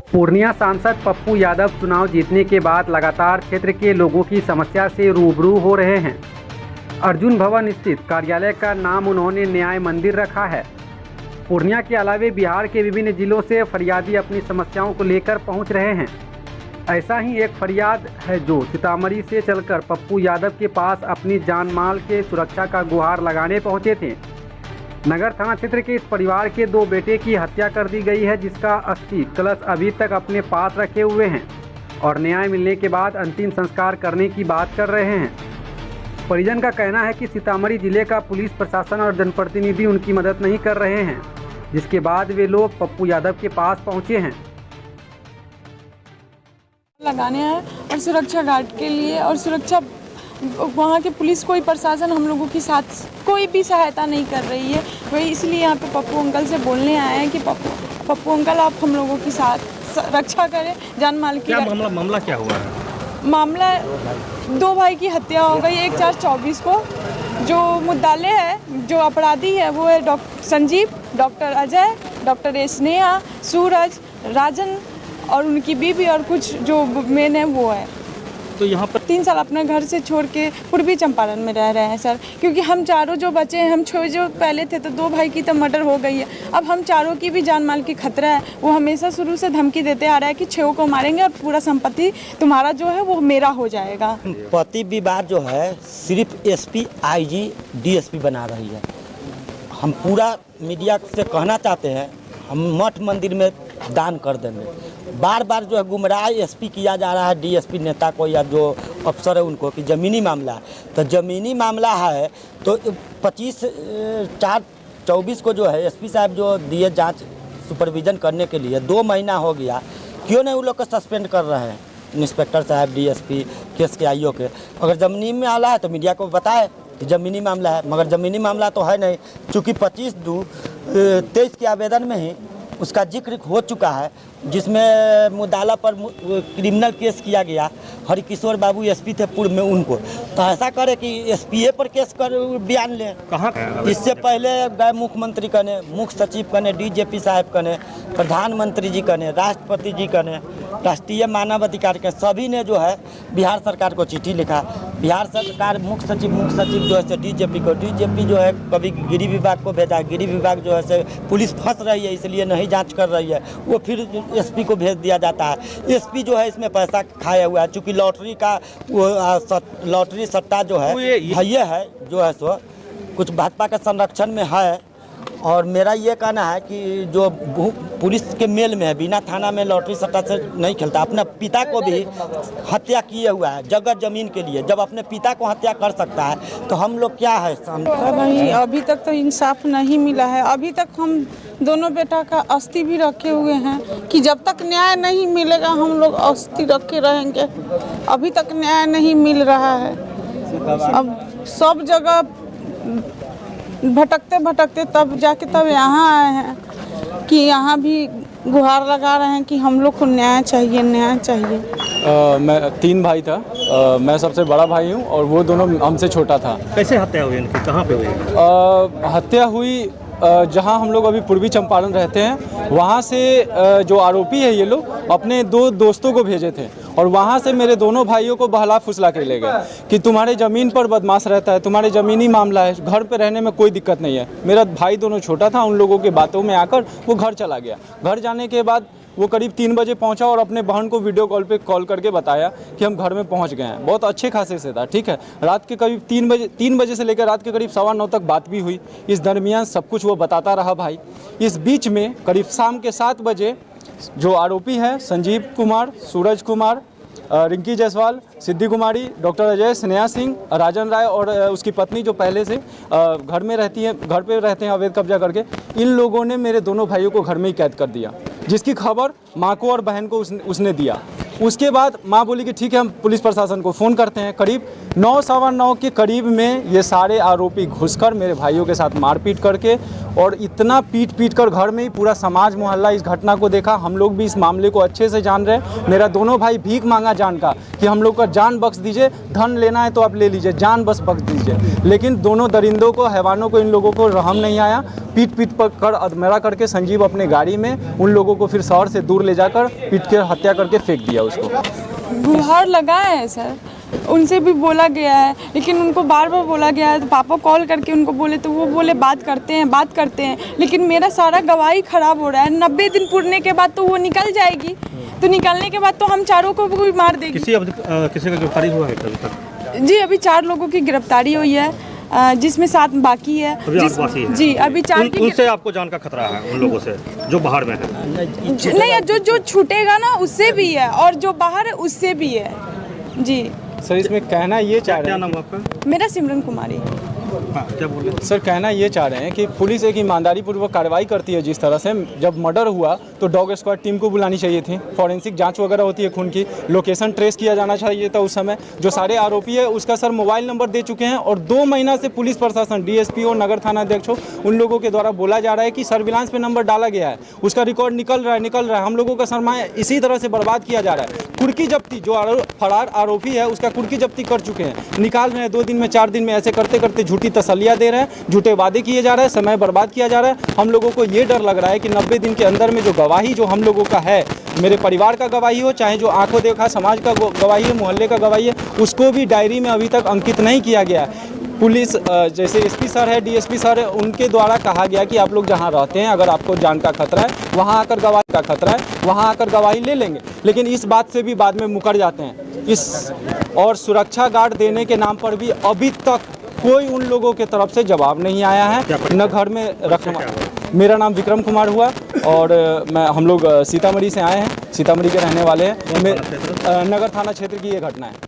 पूर्णिया सांसद पप्पू यादव चुनाव जीतने के बाद लगातार क्षेत्र के लोगों की समस्या से रूबरू हो रहे हैं। अर्जुन भवन स्थित कार्यालय का नाम उन्होंने न्याय मंदिर रखा है। पूर्णिया के अलावे बिहार के विभिन्न जिलों से फरियादी अपनी समस्याओं को लेकर पहुंच रहे हैं। ऐसा ही एक फरियाद है जो सीतामढ़ी से चलकर पप्पू यादव के पास अपनी जान माल के सुरक्षा का गुहार लगाने पहुंचे थे। नगर थाना क्षेत्र के इस परिवार के 2 बेटे की हत्या कर दी गई है, जिसका अस्थि कलश अभी तक अपने पास रखे हुए हैं और न्याय मिलने के बाद अंतिम संस्कार करने की बात कर रहे हैं। परिजन का कहना है कि सीतामढ़ी जिले का पुलिस प्रशासन और जनप्रतिनिधि उनकी मदद नहीं कर रहे हैं, जिसके बाद वे लोग पप्पू यादव के पास पहुंचे हैं। लगाने हैं और सुरक्षा गार्ड के लिए और सुरक्षा वहाँ के पुलिस कोई प्रशासन हम लोगों के साथ कोई भी सहायता नहीं कर रही है। वही इसलिए यहाँ पे पप्पू अंकल से बोलने आए हैं कि पप्पू अंकल आप हम लोगों के साथ रक्षा करें जान माल की। क्या मामला क्या हुआ है? मामला 2 भाई की हत्या हो गई 1/4/24 को। जो मुद्दाले है, जो अपराधी है वो है doctor Sanjeev, doctor Ajay, doctor Sneha, Suraj, Rajan और उनकी बीवी और कुछ जो मेन है वो है। तो यहाँ पर 3 साल अपने घर से छोड़ के पूर्वी चंपारण में रह रहे हैं सर, क्योंकि हम चारों जो बचे हैं, हम जो पहले थे तो 2 भाई की तो मर्डर हो गई है। अब हम चारों की भी जान माल की खतरा है। वो हमेशा शुरू से धमकी देते आ रहा है कि 6 को मारेंगे और पूरा संपत्ति तुम्हारा जो है वो मेरा हो जाएगा। पति विवाद जो है सिर्फ एसपी, आईजी, डीएसपी बना रही है। हम पूरा मीडिया से कहना चाहते हैं हम मठ मंदिर में दान कर देंगे। बार बार जो है गुमराह एसपी किया जा रहा है डीएसपी नेता को या जो अफसर है उनको कि ज़मीनी मामला है। तो ज़मीनी मामला है तो 25/4/24 को जो है एसपी साहब जो दिए जांच सुपरविज़न करने के लिए 2 महीना हो गया, क्यों नहीं उन लोग को सस्पेंड कर रहे हैं इंस्पेक्टर साहब, डीएसपी, केस के आईओ के। अगर ज़मीनी मामला है तो मीडिया को बताए कि ज़मीनी मामला है, मगर ज़मीनी मामला तो है नहीं। चूँकि 25/2/23 के आवेदन में ही उसका जिक्र हो चुका है, जिसमें मुद्दाला पर क्रिमिनल केस किया गया। हरिकिशोर बाबू एसपी थे पूर्व में, उनको तो ऐसा करे कि एसपीए पर केस कर बयान लें। कहाँ इससे पहले गए मुख्यमंत्री कने, मुख्य सचिव कने, डीजीपी साहब कने, प्रधानमंत्री जी कने, राष्ट्रपति जी कने, राष्ट्रीय मानव अधिकार के सभी ने जो है बिहार सरकार को चिट्ठी लिखा। बिहार सरकार मुख्य सचिव जो है से डीजीपी को, डीजीपी जो है कभी गृह विभाग को भेजा, गृह विभाग जो है से पुलिस फंस रही है इसलिए नहीं जांच कर रही है, वो फिर एसपी को भेज दिया जाता है। एसपी जो है इसमें पैसा खाया हुआ है, चूँकि लॉटरी का वो लॉटरी सट्टा जो है ये है जो है सो कुछ भाजपा के संरक्षण में है। और मेरा ये कहना है कि जो पुलिस के मेल में है, बिना थाना में लॉटरी सट्टा से नहीं खेलता। अपने पिता को भी हत्या किए हुआ है जगह जमीन के लिए। जब अपने पिता को हत्या कर सकता है तो हम लोग क्या है? अभी तक तो इंसाफ नहीं मिला है। अभी तक हम दोनों बेटा का अस्थि भी रखे हुए हैं कि जब तक न्याय नहीं मिलेगा हम लोग अस्थि रखे रहेंगे। अभी तक न्याय नहीं मिल रहा है। अब सब जगह भटकते तब जाके तब यहाँ आए हैं कि यहाँ भी गुहार लगा रहे हैं कि हम लोग को न्याय चाहिए, न्याय चाहिए। मैं 3 भाई था। मैं सबसे बड़ा भाई हूँ और वो दोनों हमसे छोटा था। कैसे हत्या हुई इनकी? कहाँ पे हुई? हत्या हुई जहाँ हम लोग अभी पूर्वी चंपारण रहते हैं, वहाँ से जो आरोपी है ये लोग अपने 2 दोस्तों को भेजे थे और वहाँ से मेरे दोनों भाइयों को बहला फुसला के ले गए कि तुम्हारे ज़मीन पर बदमाश रहता है, तुम्हारे ज़मीनी मामला है, घर पे रहने में कोई दिक्कत नहीं है। मेरा भाई दोनों छोटा था, उन लोगों के बातों में आकर वो घर चला गया। घर जाने के बाद वो करीब 3 बजे पहुंचा और अपने बहन को वीडियो कॉल पे कॉल करके बताया कि हम घर में पहुंच गए हैं। बहुत अच्छे खासे से था, ठीक है। रात के करीब 3 बजे से लेकर रात के करीब 9:15 तक बात भी हुई। इस दरमियान सब कुछ वो बताता रहा भाई। इस बीच में करीब शाम के 7 बजे जो आरोपी हैं संजीव कुमार, सूरज कुमार, रिंकी जायसवाल, सिद्धि कुमारी, डॉक्टर अजय, स्नेहा सिंह, राजन राय और उसकी पत्नी जो पहले से घर में रहती हैं, घर पे रहते हैं अवैध कब्जा करके, इन लोगों ने मेरे दोनों भाइयों को घर में ही कैद कर दिया, जिसकी खबर माँ को और बहन को उसने दिया। उसके बाद माँ बोली कि ठीक है हम पुलिस प्रशासन को फ़ोन करते हैं। करीब 9 सवा 9 के करीब में ये सारे आरोपी घुसकर मेरे भाइयों के साथ मारपीट करके और इतना पीट कर घर में ही पूरा समाज मोहल्ला इस घटना को देखा। हम लोग भी इस मामले को अच्छे से जान रहे हैं। मेरा दोनों भाई भीख मांगा जान का कि हम लोग का जान बख्श दीजिए, धन लेना है तो आप ले लीजिए, जान बस बख्श दीजिए। लेकिन दोनों दरिंदों को, हैवानों को, इन लोगों को रहम नहीं आया। पीट कर अधमरा करके संजीव अपने गाड़ी में उन लोगों को फिर शहर से दूर ले जाकर पीट के हत्या करके फेंक दिया उसको। गुहार लगाए हैं सर, उनसे भी बोला गया है, लेकिन उनको बार बार बोला गया है। तो पापा कॉल करके उनको बोले तो वो बोले बात करते हैं, लेकिन मेरा सारा गवाही खराब हो रहा है। 90 दिन पूरने के बाद तो वो निकल जाएगी, तो निकलने के बाद तो हम चारों को भी मार देगी। किसी का गिरफ्तारी हुआ है अभी तक? जी अभी 4 लोगों की गिरफ्तारी हुई है, जिसमें 7 बाकी है। जी अभी 4 उनसे आपको जान का खतरा है, उन लोगों से जो बाहर में है? नहीं, जो छूटेगा ना उससे भी है और जो बाहर है उससे भी है। जी सर इसमें कहना ये चाह रहे क्या हैं, नाम है आपका? मेरा सिमरन कुमारी। क्या बोल रहे हैं? सर कहना ये चाह रहे हैं कि पुलिस एक ईमानदारी पूर्वक कार्रवाई करती है। जिस तरह से जब मर्डर हुआ तो डॉग स्क्वाड टीम को बुलानी चाहिए थी, फॉरेंसिक जांच वगैरह होती है खून की, लोकेशन ट्रेस किया जाना चाहिए था उस समय। जो सारे आरोपी है उसका सर मोबाइल नंबर दे चुके हैं और 2 महीना से पुलिस प्रशासन, डीएसपी हो, नगर थाना अध्यक्ष हो, उन लोगों के द्वारा बोला जा रहा है कि सर्विलांस पे नंबर डाला गया है, उसका रिकॉर्ड निकल रहा है। हम लोगों का सरमाया इसी तरह से बर्बाद किया जा रहा है। कुर्की जब्ती, जो फरार आरोपी है उसका कुर्की जब्ती कर चुके हैं, निकाल रहे हैं 2 दिन में, 4 दिन में, ऐसे करते करते झूठी तसल्लियाँ दे रहे हैं, झूठे वादे किए जा रहे हैं, समय बर्बाद किया जा रहा है। हम लोगों को ये डर लग रहा है कि 90 दिन के अंदर में जो गवाही जो हम लोगों का है, मेरे परिवार का गवाही हो, चाहे जो आंखों देखा समाज का गवाही है, मोहल्ले का गवाही है, उसको भी डायरी में अभी तक अंकित नहीं किया गया है। पुलिस जैसे एसपी सर है, डीएसपी सर है, उनके द्वारा कहा गया कि आप लोग जहां रहते हैं अगर आपको जान का खतरा है, वहां आकर गवाही का खतरा है, वहां आकर गवाही ले लेंगे। लेकिन इस बात से भी बाद में मुकर जाते हैं। और सुरक्षा गार्ड देने के नाम पर भी अभी तक कोई उन लोगों के तरफ से जवाब नहीं आया है, न घर में रखना। मेरा नाम विक्रम कुमार हुआ और हम लोग सीतामढ़ी से आए हैं, सीतामढ़ी के रहने वाले हैं। नगर थाना क्षेत्र की ये घटना है।